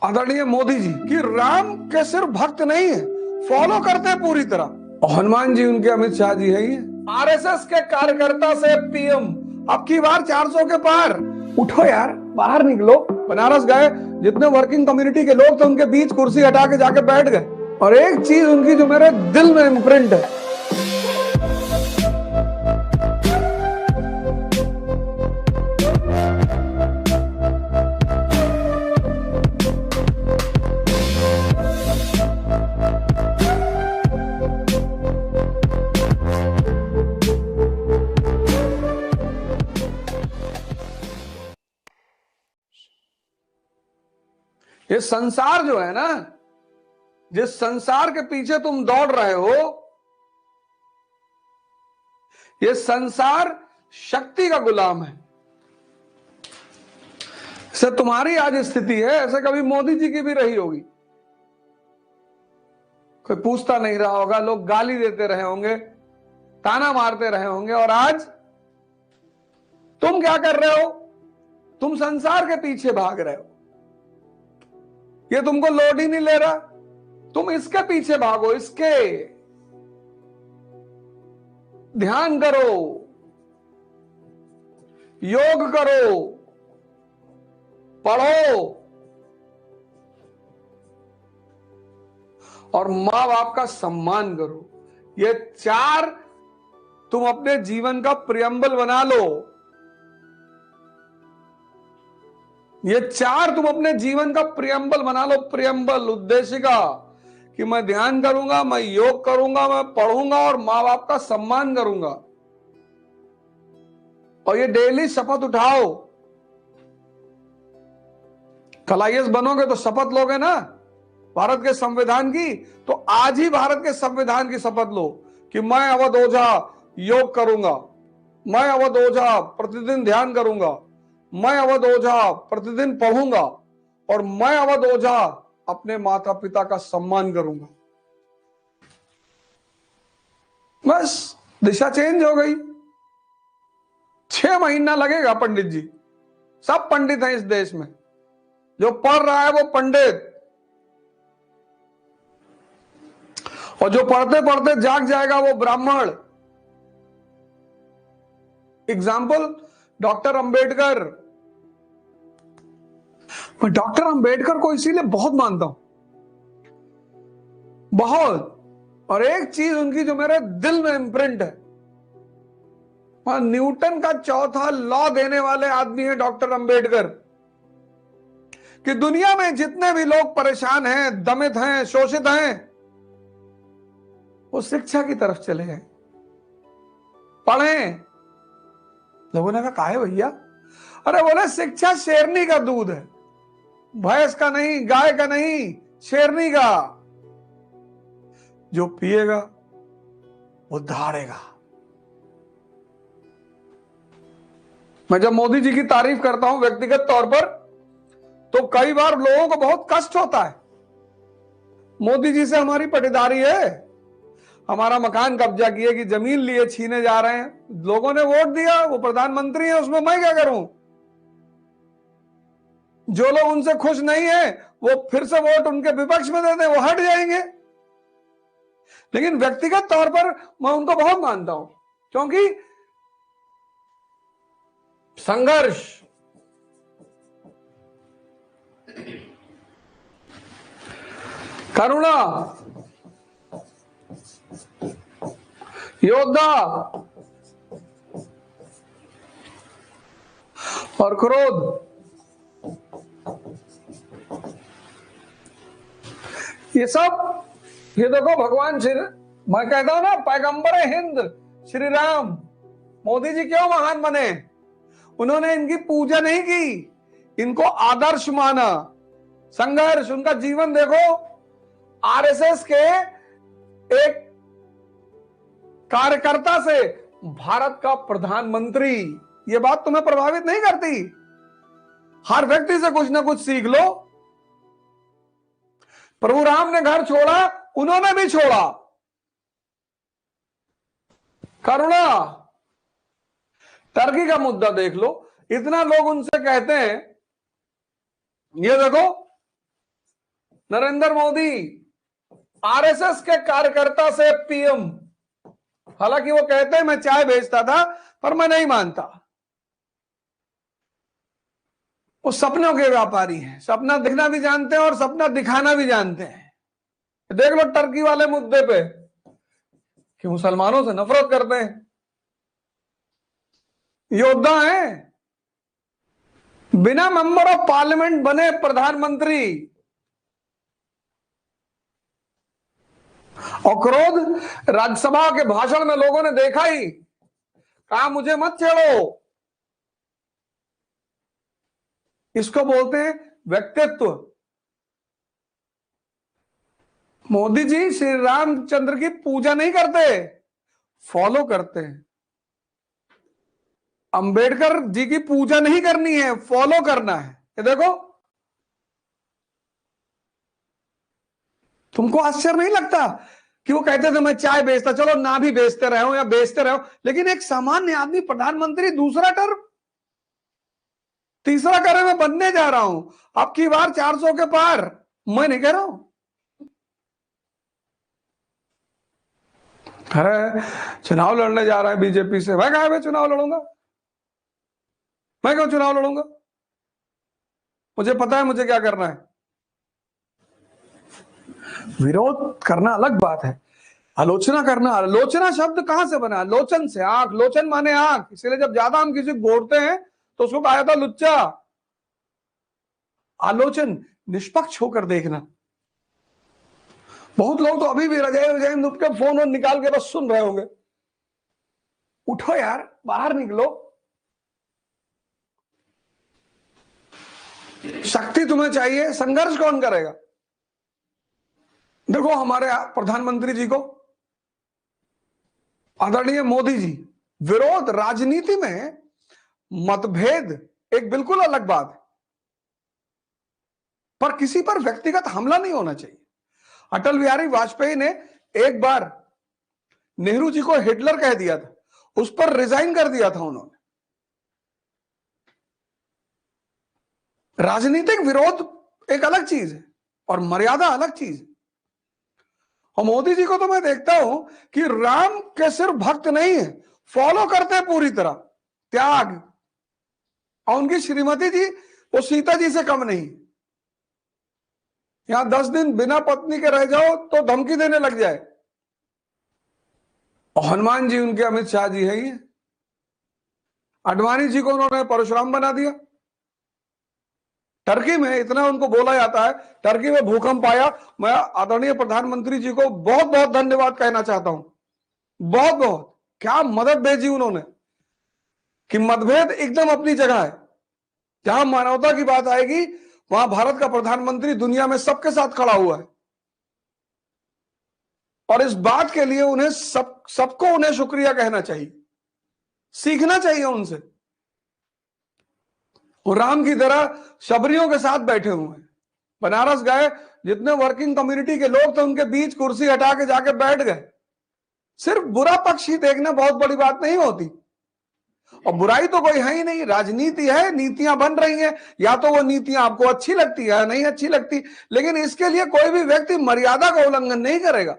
आदरणीय मोदी जी कि राम के सिर्फ भक्त नहीं है, फॉलो करते हैं पूरी तरह। और हनुमान जी उनके अमित शाह जी है। आरएसएस के कार्यकर्ता से पीएम अब की बार 400 के पार। उठो यार, बाहर निकलो। बनारस गए, जितने वर्किंग कम्युनिटी के लोग थे उनके बीच कुर्सी हटा के जाके बैठ गए। और एक चीज उनकी जो मेरे दिल में इम्प्रिंट है, ये संसार जो है ना, जिस संसार के पीछे तुम दौड़ रहे हो, ये संसार शक्ति का गुलाम है। से तुम्हारी आज स्थिति है, ऐसे कभी मोदी जी की भी रही होगी। कोई पूछता नहीं रहा होगा, लोग गाली देते रहे होंगे, ताना मारते रहे होंगे। और आज तुम क्या कर रहे हो? तुम संसार के पीछे भाग रहे हो। ये तुमको लोड ही नहीं ले रहा, तुम इसके पीछे भागो। इसके ध्यान करो, योग करो, पढ़ो और मां बाप का सम्मान करो। ये चार तुम अपने जीवन का प्रियम्बल बना लो। ये चार तुम अपने जीवन का प्रियम्बल बना लो। प्रियम्बल, उद्देशिका कि मैं ध्यान करूंगा, मैं योग करूंगा, मैं पढ़ूंगा और मां बाप का सम्मान करूंगा। और ये डेली शपथ उठाओ। कल आईएएस बनोगे तो शपथ लोगे ना भारत के संविधान की, तो आज ही भारत के संविधान की शपथ लो कि मैं अवध ओझा योग करूंगा, मैं अवध ओझा प्रतिदिन ध्यान करूंगा, मैं अवध ओझा प्रतिदिन पढ़ूंगा और मैं अवध ओझा अपने माता पिता का सम्मान करूंगा। बस दिशा चेंज हो गई। 6 महीना लगेगा पंडित जी। सब पंडित हैं इस देश में, जो पढ़ रहा है वो पंडित, और जो पढ़ते पढ़ते जाग जाएगा वो ब्राह्मण। Example doctor Ambedkar. मैं डॉक्टर अंबेडकर को इसीलिए बहुत मानता हूं, बहुत। और एक चीज उनकी जो मेरे दिल में इम्प्रिंट है, और न्यूटन का चौथा लॉ देने वाले आदमी है डॉक्टर अंबेडकर, कि दुनिया में जितने भी लोग परेशान हैं, दमित हैं, शोषित हैं, वो शिक्षा की तरफ चले गए, पढ़ें। लोगों ने कहा काहे भैया? अरे बोले शिक्षा शेरनी का दूध है, भैंस का नहीं, गाय का नहीं, शेरनी का। जो पिएगा वो धाड़ेगा। मैं जब मोदी जी की तारीफ करता हूं व्यक्तिगत तौर पर, तो कई बार लोगों को बहुत कष्ट होता है। मोदी जी से हमारी पटीदारी है, हमारा मकान कब्जा किए कि जमीन लिए छीने जा रहे हैं, लोगों ने वोट दिया, वो प्रधानमंत्री है, उसमें मैं क्या करूं? जो लोग उनसे खुश नहीं है वो फिर से वोट उनके विपक्ष में दे दें, वो हट जाएंगे। लेकिन व्यक्तिगत तौर पर मैं उनको बहुत मानता हूं, क्योंकि संघर्ष, करुणा, योद्धा और क्रोध, ये सब, ये देखो भगवान श्री, मैं कहता हूं ना पैगंबर हिंद श्री राम, मोदी जी क्यों महान बने? उन्होंने इनकी पूजा नहीं की, इनको आदर्श माना। संघर्ष, उनका जीवन देखो। आरएसएस के एक कार्यकर्ता से भारत का प्रधानमंत्री, ये बात तुम्हें प्रभावित नहीं करती? हर व्यक्ति से कुछ ना कुछ सीख लो। प्रभु राम ने घर छोड़ा, उन्होंने भी छोड़ा। करुणा, टर्की का मुद्दा देख लो, इतना लोग उनसे कहते हैं, ये देखो नरेंद्र मोदी आरएसएस के कार्यकर्ता से पीएम। हालांकि वो कहते हैं मैं चाय बेचता था, पर मैं नहीं मानता। वो सपनों के व्यापारी हैं, सपना दिखना भी जानते हैं और सपना दिखाना भी जानते हैं। देख लो टर्की वाले मुद्दे पे कि मुसलमानों से नफरत करते हैं, योद्धा हैं, बिना मेंबर ऑफ पार्लियामेंट बने प्रधानमंत्री। और क्रोध राज्यसभा के भाषण में लोगों ने देखा ही, कहा मुझे मत छेड़ो। इसको बोलते हैं व्यक्तित्व। मोदी जी श्री रामचंद्र की पूजा नहीं करते, फॉलो करते हैं। अंबेडकर जी की पूजा नहीं करनी है, फॉलो करना है। ये देखो, तुमको आश्चर्य नहीं लगता कि वो कहते थे मैं चाय बेचता, चलो ना भी बेचते रहो या बेचते रहो, लेकिन एक सामान्य आदमी प्रधानमंत्री दूसरा टर्म, तीसरा करे मैं बनने जा रहा हूं, अब की बार 400 के पार। मैं नहीं कह रहा हूं, अरे चुनाव लड़ने जा रहा है बीजेपी से। मैं कहा मैं चुनाव लड़ूंगा, मैं क्यों चुनाव लड़ूंगा? मुझे पता है मुझे क्या करना है। विरोध करना अलग बात है, आलोचना करना। आलोचना शब्द कहां से बना? लोचन से, आंख, लोचन माने आंख। इसलिए जब ज्यादा हम किसी को घूरते हैं तो उसको कहा जाता लुच्चा। आलोचन निष्पक्ष होकर देखना। बहुत लोग तो अभी भी रजाई नुप के फोन निकाल के बस सुन रहे होंगे। उठो यार, बाहर निकलो। शक्ति तुम्हें चाहिए, संघर्ष कौन करेगा? देखो हमारे प्रधानमंत्री जी को, आदरणीय मोदी जी, विरोध राजनीति में मतभेद एक बिल्कुल अलग बात है, पर किसी पर व्यक्तिगत हमला नहीं होना चाहिए। अटल बिहारी वाजपेयी ने एक बार नेहरू जी को हिटलर कह दिया था, उस पर रिजाइन कर दिया था उन्होंने। राजनीतिक विरोध एक अलग चीज है और मर्यादा अलग चीज है। और मोदी जी को तो मैं देखता हूं कि राम के सिर्फ भक्त नहीं है, फॉलो करते हैं पूरी तरह, त्याग। और उनकी श्रीमती जी वो सीता जी से कम नहीं। यहां 10 दिन बिना पत्नी के रह जाओ तो धमकी देने लग जाए। और हनुमान जी उनके अमित शाह जी है ही। अडवाणी जी को उन्होंने परशुराम बना दिया। टर्की में इतना उनको बोला जाता है, टर्की में भूकंप आया। मैं आदरणीय प्रधानमंत्री जी को बहुत बहुत धन्यवाद कहना चाहता हूं, बहुत बहुत। क्या मदद भेजी उन्होंने कि मतभेद एकदम अपनी जगह है। जहां मानवता की बात आएगी वहां भारत का प्रधानमंत्री दुनिया में सबके साथ खड़ा हुआ है। और इस बात के लिए उन्हें सबको उन्हें शुक्रिया कहना चाहिए, सीखना चाहिए उनसे। और राम की तरह शबरियों के साथ बैठे हुए हैं। बनारस गए, जितने वर्किंग कम्युनिटी के लोग थे उनके बीच कुर्सी हटा के जाके बैठ गए। सिर्फ बुरा पक्ष ही देखना बहुत बड़ी बात नहीं होती। और बुराई तो कोई है ही नहीं, राजनीति है, नीतियां बन रही हैं। या तो वो नीतियां आपको अच्छी लगती है, नहीं अच्छी लगती, लेकिन इसके लिए कोई भी व्यक्ति मर्यादा का उल्लंघन नहीं करेगा।